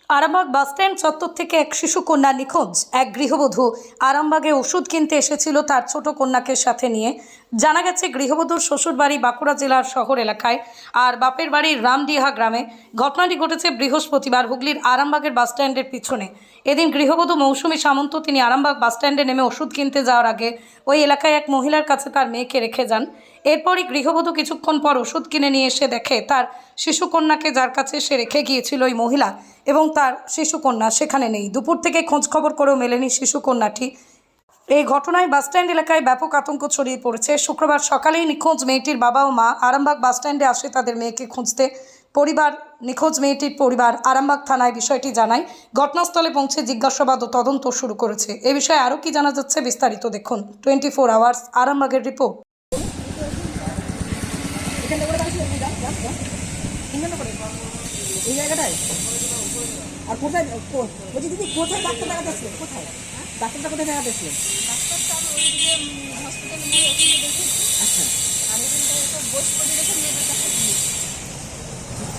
Arambagh bus stand চত্বর থেকে এক শিশু কন্যা নিখোঁজ। এক গৃহবধূ আরামবাগে ওষুধ কিনতে এসেছিল তার ছোট কন্যাকে সাথে নিয়ে। জানা গেছে গৃহবধূর শ্বশুরবাড়ি বাঁকুড়া জেলার শহর এলাকায় আর বাপের বাড়ি রামডিহা গ্রামে। ঘটনাটি ঘটেছে বৃহস্পতিবার হুগলির আরামবাগের বাসস্ট্যান্ডের পিছনে। এদিন গৃহবধূ মৌসুমী সামন্ত তিনি আরামবাগ বাসস্ট্যান্ডে নেমে ওষুধ কিনতে যাওয়ার আগে ওই এলাকায় এক মহিলার কাছে তার মেয়েকে রেখে যান। এরপরই গৃহবধূ কিছুক্ষণ পর ওষুধ কিনে নিয়ে এসে দেখে তার শিশুকন্যাকে, যার কাছে সে রেখে গিয়েছিল ওই মহিলা এবং তার শিশুকন্যা সেখানে নেই। দুপুর থেকে খোঁজ খবর করেও মেলেনি শিশুকন্যাটি। এই ঘটনায় বাসস্ট্যান্ড এলাকায় ব্যাপক আতঙ্ক ছড়িয়ে পড়েছে। শুক্রবার সকালেই নিখোঁজ মেয়েটির বাবা ও মা আরামবাগ বাসস্ট্যান্ডে আসে তাদের মেয়েকে খুঁজতে। নিখোঁজ মেয়েটির পরিবার আরামবাগ থানায় বিষয়টি জানায়। ঘটনাস্থলে পৌঁছে জিজ্ঞাসাবাদ ও তদন্ত শুরু করেছে। এ বিষয়ে আরও কি জানা যাচ্ছে বিস্তারিত দেখুন 24 আওয়ার্স আরামবাগের রিপোর্ট। এই জায়গাটায় আর কোথায় বলছি দিদি, কোথায় ডাক্তার দেখাতে আসলেন? কোথায় ডাক্তারটা কোথায় দেখাতে আসলেন? আচ্ছা,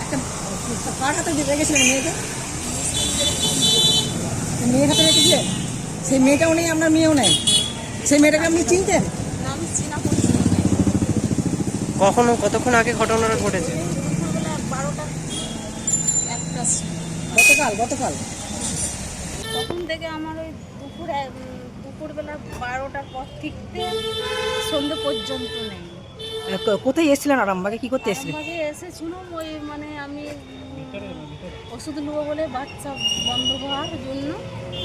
একটা কার হাতে রেখেছিলেন মেয়েকে? মেয়ের হাতে রেখেছিলেন? সেই মেয়েটাও নেই, আপনার মেয়েও নেই। সেই মেয়েটাকে আপনি চিনতেন? কতক্ষণ আগে ঘটনাটা ঘটেছে? গতকাল তখন থেকে আমার ওই দুপুরবেলা 12টার পর থেকে সন্ধ্যে পর্যন্ত নেই। কোথায় এসেছিলেন? আরামবাগে কি করতে এসেছিলেন? আরামবাগে এসেছিলাম ওই আমি ওষুধ নেবো বলে বাচ্চা বন্ধ হওয়ার জন্য।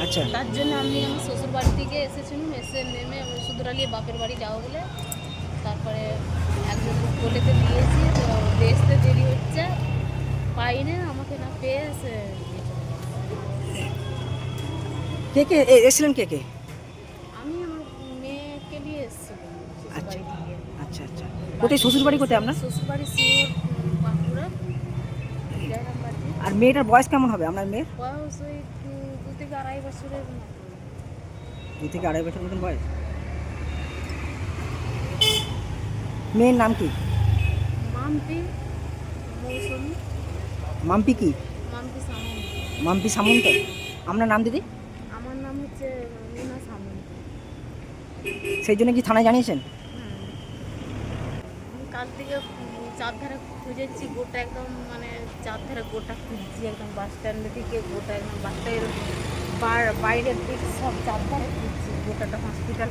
আচ্ছা, তার জন্য আমি আমার শ্বশুর বাড়ি থেকে এসেছিলাম। এসে নেমে ওষুধটা নিয়ে বাপের বাড়ি যাবো বলে তারপরে একজন কোলেতে দিয়েছি, তো আসতে দেরি হচ্ছে, পাইনি, আমাকে না পেয়ে এসে কে কে এসেছিলেন? কে আমি আমার মেয়েকে নিয়ে এসেছিলাম আচ্ছা শ্বশুরবাড়ি থেকে। আচ্ছা আচ্ছা কোথায় শ্বশুরবাড়ি? কোথায় আপনার শ্বশুরবাড়ি শিওর বাঁকুড়া জয়রামবাটি। আর মেয়েটার বয়স কেমন হবে আপনার মেয়ের? বয়স ওই 2 থেকে 2.5 বছরের মতো। 2 থেকে 2.5 বছর মতন বয়স। মেয়ের নাম কি? মাম্পি মৌসুমী। মাম্পি কি? মাম্পি সামন্ত। মাম্পি সামন্ত। আপনার নাম দিদি? আমার নাম হচ্ছে মিনা সামন্ত। সেই জন্য কি থানায় জানিয়েছেন? আমি কাল থেকে চারধারে খুঁজেছি, গোটা একদম চারধারে গোটা খুঁজছি, একদম বাস স্ট্যান্ড থেকে গোটা একদম বাসটার বাইরের দিক সব চারধারে খুঁজছি, গোটাটা হসপিটাল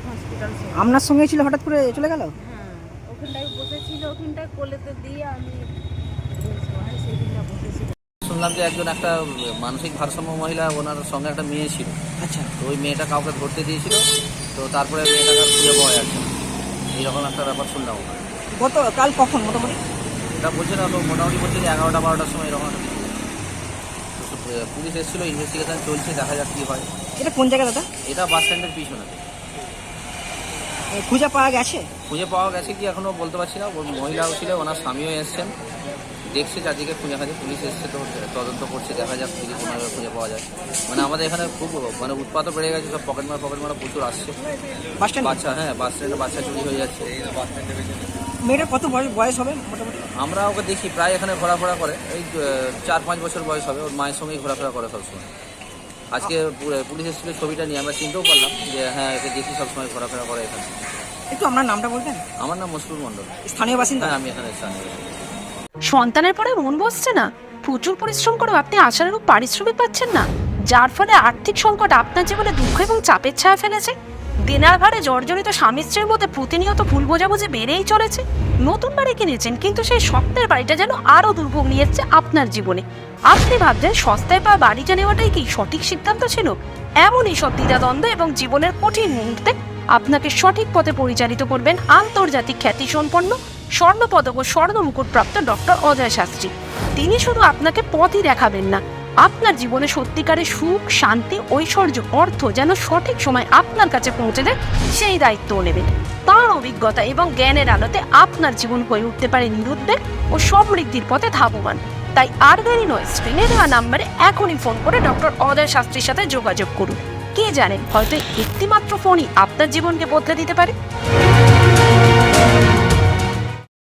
সব। আপনার সঙ্গে ছিল, হঠাৎ করে চলে গেল? হ্যাঁ, ওখানটায় বসেছিল, ওখানটায় কোলেতে দিয়ে আমি সেদিনটা বসেছিল। শুনলাম যে একটা মানসিক ভারসাম্য মহিলা, ওনার সঙ্গে একটা মেয়ে ছিল। আচ্ছা, তো ওই মেয়েটা কাউকে ধরতে দিয়েছিল, তো তারপরে মেয়েটাকে খুঁজে পাওয়া যাচ্ছে না। এইরকম একটা ব্যাপার শুনলাম। কাল কখন মোটামুটি? এটা বলছে না, তো মোটামুটি বলছে যে 11টা-12টার সময় এরকম একটা। পুলিশ এসেছিলো, ইনভেস্টিগেশন চলছে, দেখা যাক কী হয়। এটা কোন জায়গা দাদা? এটা বাস স্ট্যান্ডের পিছনে। খুঁজে পাওয়া গেছে? খুঁজে পাওয়া গেছে কি এখনও বলতে পারছি না। মহিলাও ছিল, ওনার স্বামীও এসছেন, দেখছে চারদিকে খুঁজে খাচ্ছে। পুলিশ এসছে, তো তদন্ত করছে, দেখা যাক যদি কোনোভাবে খুঁজে পাওয়া যায়। আমাদের এখানে খুব উৎপাতও বেড়ে গেছে, সব পকেট মারা প্রচুর আসছে। Bus stand? বাচ্চা, হ্যাঁ, বাস স্ট্যান্ডে বাচ্চা চুরি হয়ে যাচ্ছে। মেয়েটার কত বয়স হবে মোটামুটি? আমরা ওকে দেখি প্রায় এখানে ঘোরাফেরা করে, এই 4-5 বছর বয়স হবে। ওর মায়ের সঙ্গেই ঘোরাফেরা করে সবসময়। আজকে পুলিশ এসেছিল, ছবিটা নিয়ে আমরা চিনতেও পারলাম যে হ্যাঁ, একে দেখি সবসময় ঘোরাফেরা করে এখানে। একটু আপনার নামটা বলতেন? আমার নাম মসরুর মণ্ডল। স্থানীয় বাসিন্দা? হ্যাঁ, আমি এখানে স্থানীয়। সন্তানের পরে মন বসছে না, প্রচুর পরিশ্রম করেও আপনি আশানুরূপ পারিশ্রমিক পাচ্ছেন না, যার ফলে আর্থিক সংকট আপনার জীবনে দুঃখ এবং চাপের ছায়া ফেলেছে। দেনার ভারে জর্জরিত স্বামী স্ত্রীর মধ্যে প্রতিনিয়ত ভুল বোঝাবুঝি বেড়েই চলেছে। নতুন বাড়ি কিনেছেন, কিন্তু সেই স্বপ্নের বাড়িটা যেন আরও দুর্ভোগ নিয়ে এসছে আপনার জীবনে। আপনি ভাবছেন সস্তায় পাওয়া বাড়িটা নেওয়াটাই কি সঠিক সিদ্ধান্ত ছিল? এমনই সব দ্বিধাদ্বন্দ্ব এবং জীবনের কঠিন মুহূর্তে আপনাকে সঠিক পথে পরিচালিত করবেন আন্তর্জাতিক খ্যাতিসম্পন্ন স্বর্ণপদক ও স্বর্ণ মুকুটপ্রাপ্ত ডক্টর অজয় শাস্ত্রী। তিনি শুধু আপনাকে পথই দেখাবেন না, আপনার জীবনে সত্যিকারের সুখ, শান্তি, ঐশ্বর্য, অর্থ যেন সঠিক সময় আপনার কাছে পৌঁছে দেয়, সেই দায়িত্বও নেবেন। তাঁর অভিজ্ঞতা এবং জ্ঞানের আলোতে আপনার জীবন হয়ে উঠতে পারে নিরুদ্বেগ ও সমৃদ্ধির পথে ধাবমান। তাই আর দেরি নয়, স্ক্রিনে দেওয়া নাম্বারে এখনই ফোন করে ডক্টর অজয় শাস্ত্রীর সাথে যোগাযোগ করুন। কে জানেন, হয়তো একটিমাত্র ফোনই আপনার জীবনকে বদলে দিতে পারে।